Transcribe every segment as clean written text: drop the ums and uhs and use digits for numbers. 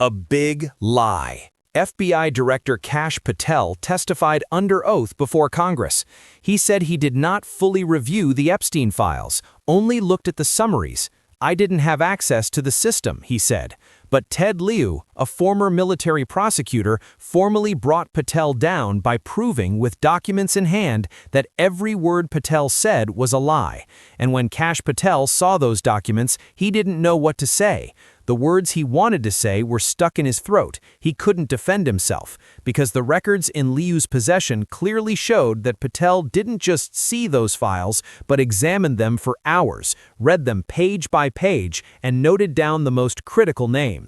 A big lie. FBI Director Kash Patel testified under oath before Congress. He said he did not fully review the Epstein files, only looked at the summaries. "I didn't have access to the system," he said. But Ted Lieu, a former military prosecutor, formally brought Patel down by proving with documents in hand that every word Patel said was a lie. And when Kash Patel saw those documents, he didn't know what to say. The words he wanted to say were stuck in his throat. He couldn't defend himself, because the records in Liu's possession clearly showed that Patel didn't just see those files, but examined them for hours, read them page by page, and noted down the most critical names.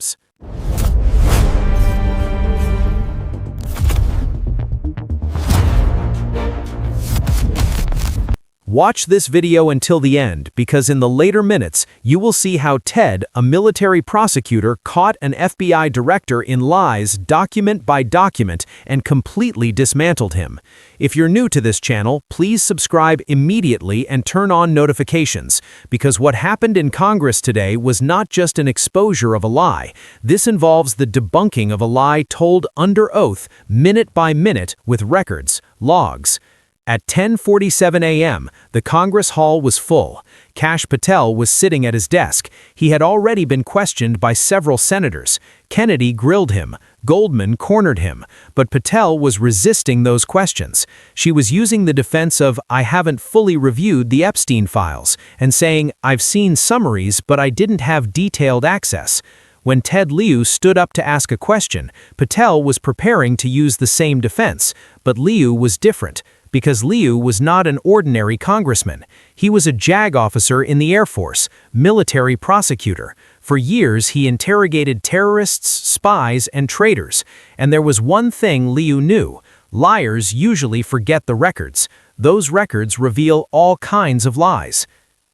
Watch this video until the end, because in the later minutes, you will see how Ted, a military prosecutor, caught an FBI director in lies document by document and completely dismantled him. If you're new to this channel, please subscribe immediately and turn on notifications, because what happened in Congress today was not just an exposure of a lie. This involves the debunking of a lie told under oath, minute by minute, with records, logs. At 10:47 a.m., the Congress hall was full. Kash Patel was sitting at his desk. He had already been questioned by several senators. Kennedy grilled him. Goldman cornered him. But Patel was resisting those questions. She was using the defense of, "I haven't fully reviewed the Epstein files," and saying, "I've seen summaries, but I didn't have detailed access." When Ted Lieu stood up to ask a question, Patel was preparing to use the same defense, but Lieu was different. Because Lieu was not an ordinary congressman. He was a JAG officer in the Air Force, military prosecutor. For years, he interrogated terrorists, spies, and traitors. And there was one thing Lieu knew: liars usually forget the records. Those records reveal all kinds of lies.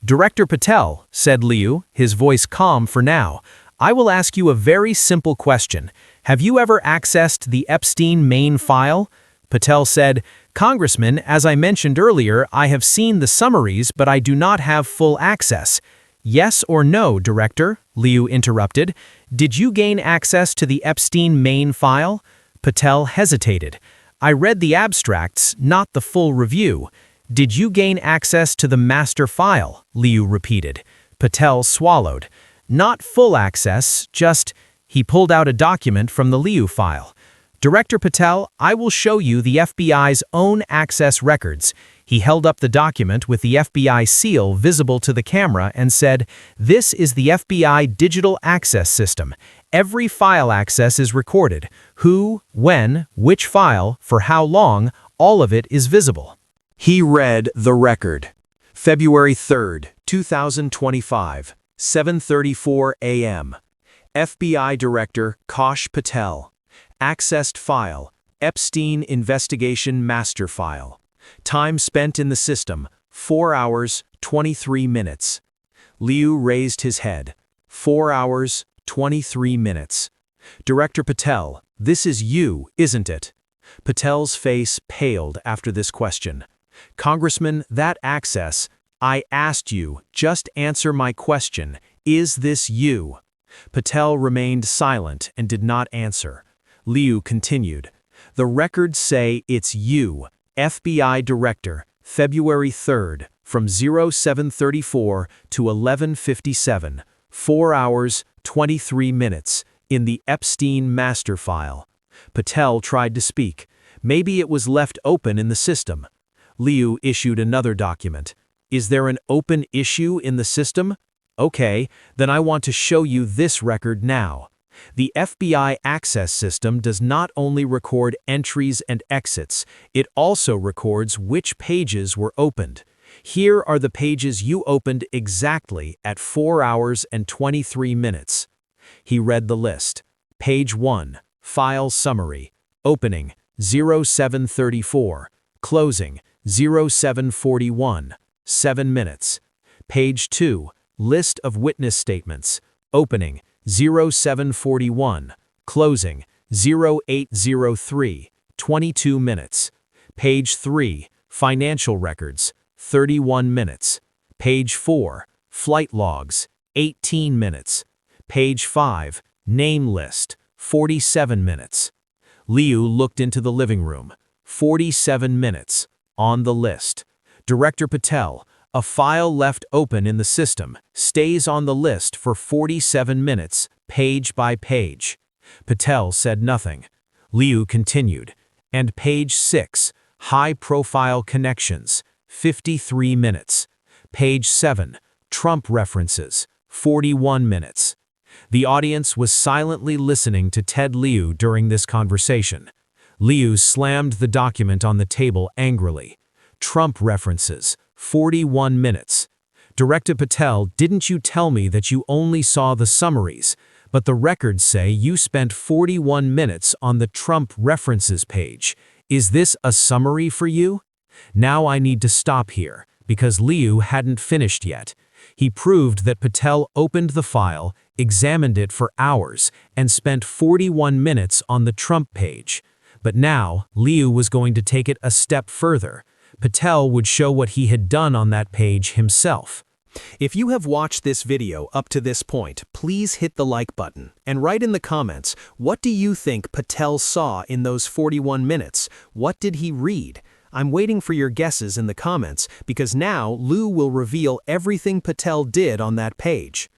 "Director Patel," said Lieu, his voice calm for now, "I will ask you a very simple question. Have you ever accessed the Epstein main file?" Patel said, "Congressman, as I mentioned earlier, I have seen the summaries, but I do not have full access." "Yes or no, Director?" Lieu interrupted. "Did you gain access to the Epstein main file?" Patel hesitated. "I read the abstracts, not the full review." "Did you gain access to the master file?" Lieu repeated. Patel swallowed. "Not full access, just—" He pulled out a document from the Lieu file. "Director Patel, I will show you the FBI's own access records." He held up the document with the FBI seal visible to the camera and said, "This is the FBI digital access system. Every file access is recorded. Who, when, which file, for how long, all of it is visible." He read the record. February 3rd, 2025, 7:34 a.m. FBI Director Kash Patel. Accessed file, Epstein Investigation Master File. Time spent in the system, 4 hours, 23 minutes. Lieu raised his head. 4 hours, 23 minutes. "Director Patel, this is you, isn't it?" Patel's face paled after this question. "Congressman, that access, I asked you, just answer my question. Is this you?" Patel remained silent and did not answer. Lieu continued, "The records say it's you, FBI Director, February 3rd, from 0734 to 11:57, 4 hours, 23 minutes, in the Epstein master file." Patel tried to speak. Maybe it was left open in the system. Lieu issued another document. "Is there an open issue in the system? Okay, then I want to show you this record now." The FBI access system does not only record entries and exits, it also records which pages were opened. Here are the pages you opened exactly at 4 hours and 23 minutes. He read the list. Page 1, File Summary. Opening, 0734. Closing, 0741. 7 minutes. Page 2, List of Witness Statements. Opening, 0741. Closing, 0803, 22 minutes. Page 3, Financial Records, 31 minutes. Page 4, Flight Logs, 18 minutes. Page 5, Name List, 47 minutes. Lieu looked into the living room. 47 minutes. On the list. Director Patel, a file left open in the system, stays on the list for 47 minutes, page by page. Patel said nothing. Lieu continued. And page 6, high-profile connections, 53 minutes. Page 7, Trump references, 41 minutes. The audience was silently listening to Ted Lieu during this conversation. Lieu slammed the document on the table angrily. Trump references, 41 minutes. Director Patel, didn't you tell me that you only saw the summaries, but the records say you spent 41 minutes on the Trump references page. Is this a summary for you? Now I need to stop here, because Lieu hadn't finished yet. He proved that Patel opened the file, examined it for hours, and spent 41 minutes on the Trump page. But now, Lieu was going to take it a step further. Patel would show what he had done on that page himself. If you have watched this video up to this point, please hit the like button and write in the comments, what do you think Patel saw in those 41 minutes? What did he read? I'm waiting for your guesses in the comments because now Lieu will reveal everything Patel did on that page.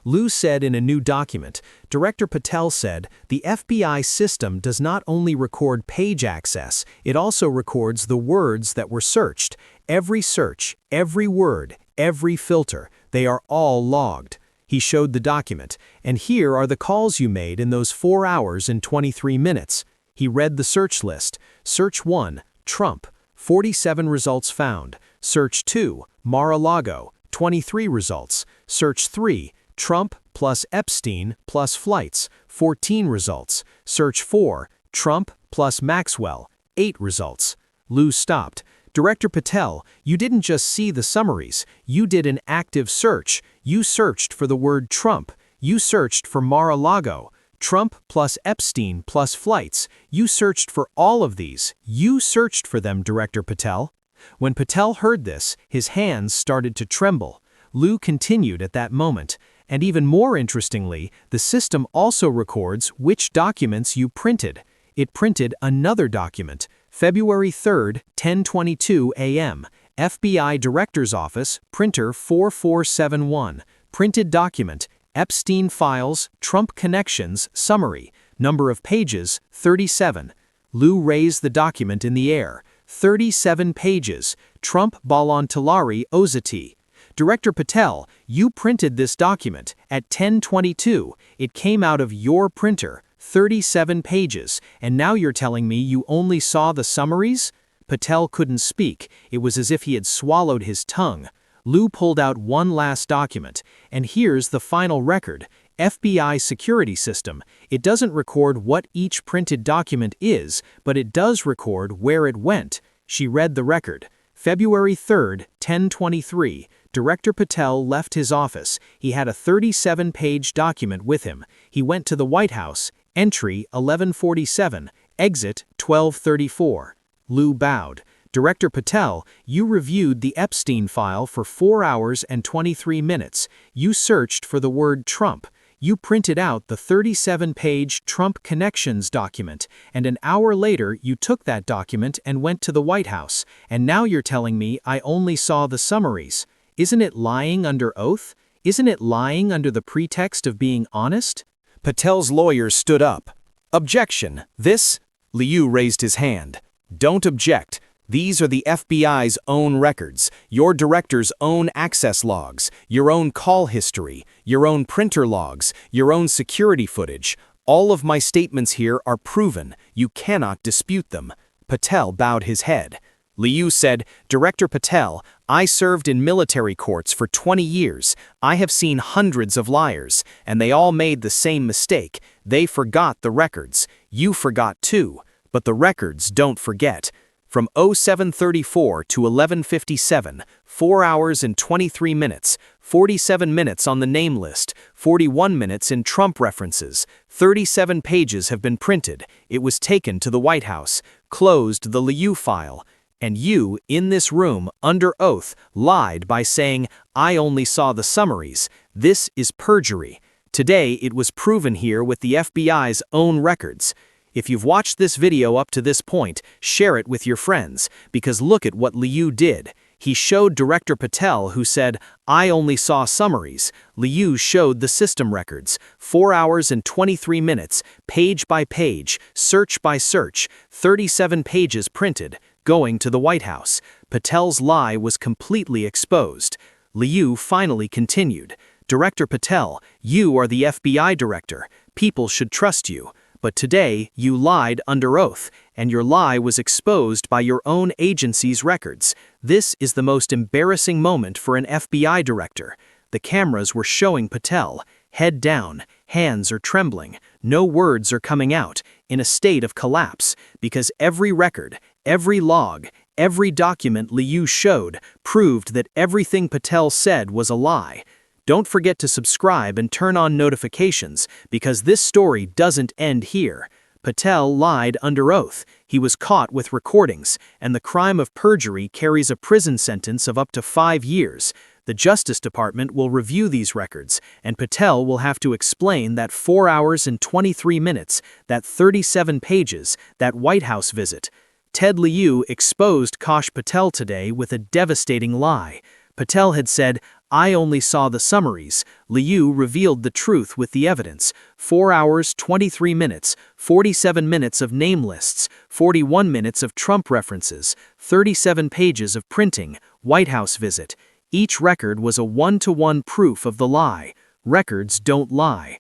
Lieu said in a new document, Director Patel said, the FBI system does not only record page access, it also records the words that were searched. Every search, every word, every filter, they are all logged. He showed the document, and here are the calls you made in those 4 hours and 23 minutes. He read the search list. Search 1, Trump, 47 results found. Search 2, Mar-a-Lago, 23 results. Search 3, Trump plus Epstein plus flights, 14 results. Search 4, Trump plus Maxwell, 8 results. Lieu stopped. Director Patel, you didn't just see the summaries, you did an active search. You searched for the word Trump. You searched for Mar-a-Lago. Trump plus Epstein plus flights. You searched for all of these. You searched for them, Director Patel. When Patel heard this, his hands started to tremble. Lieu continued at that moment. And even more interestingly, the system also records which documents you printed. It printed another document, February 3, 10:22 a.m., FBI Director's Office, printer 4471, printed document, Epstein files, Trump connections, summary, number of pages, 37. Lieu raised the document in the air, 37 pages, Trump Ballon-Tillari Ozati. Director Patel, you printed this document at 10:22. It came out of your printer, 37 pages, and now you're telling me you only saw the summaries? Patel couldn't speak. It was as if he had swallowed his tongue. Lieu pulled out one last document, and here's the final record. FBI security system. It doesn't record what each printed document is, but it does record where it went. She read the record. February 3, 10:23. Director Patel left his office. He had a 37-page document with him. He went to the White House. Entry 1147. Exit 1234. Lieu bowed. Director Patel, you reviewed the Epstein file for 4 hours and 23 minutes. You searched for the word Trump. You printed out the 37-page Trump Connections document, and an hour later you took that document and went to the White House, and now you're telling me I only saw the summaries. Isn't it lying under oath? Isn't it lying under the pretext of being honest? Patel's lawyers stood up. Objection. This? Lieu raised his hand. Don't object. These are the FBI's own records, your director's own access logs, your own call history, your own printer logs, your own security footage. All of my statements here are proven. You cannot dispute them. Patel bowed his head. Lieu said, Director Patel, I served in military courts for 20 years. I have seen hundreds of liars, and they all made the same mistake. They forgot the records. You forgot too. But the records don't forget. From 0734 to 1157, 4 hours and 23 minutes, 47 minutes on the name list, 41 minutes in Trump references, 37 pages have been printed. It was taken to the White House, closed the Lieu file. And you, in this room, under oath, lied by saying, I only saw the summaries. This is perjury. Today, it was proven here with the FBI's own records. If you've watched this video up to this point, share it with your friends, because look at what Lieu did. He showed Director Patel, who said, "I only saw summaries." Lieu showed the system records, 4 hours and 23 minutes, page by page, search by search, 37 pages printed, going to the White House. Patel's lie was completely exposed. Lieu finally continued, "Director Patel, you are the FBI director. People should trust you. But today, you lied under oath, and your lie was exposed by your own agency's records. This is the most embarrassing moment for an FBI director." The cameras were showing Patel, head down, hands are trembling, no words are coming out, in a state of collapse, because every record, every log, every document Lieu showed proved that everything Patel said was a lie. Don't forget to subscribe and turn on notifications, because this story doesn't end here. Patel lied under oath, he was caught with recordings, and the crime of perjury carries a prison sentence of up to 5 years. The Justice Department will review these records, and Patel will have to explain that 4 hours and 23 minutes, that 37 pages, that White House visit. Ted Lieu exposed Kash Patel today with a devastating lie. Patel had said, "I only saw the summaries." Lieu revealed the truth with the evidence. 4 hours, 23 minutes, 47 minutes of name lists, 41 minutes of Trump references, 37 pages of printing, White House visit. Each record was a one-to-one proof of the lie. Records don't lie.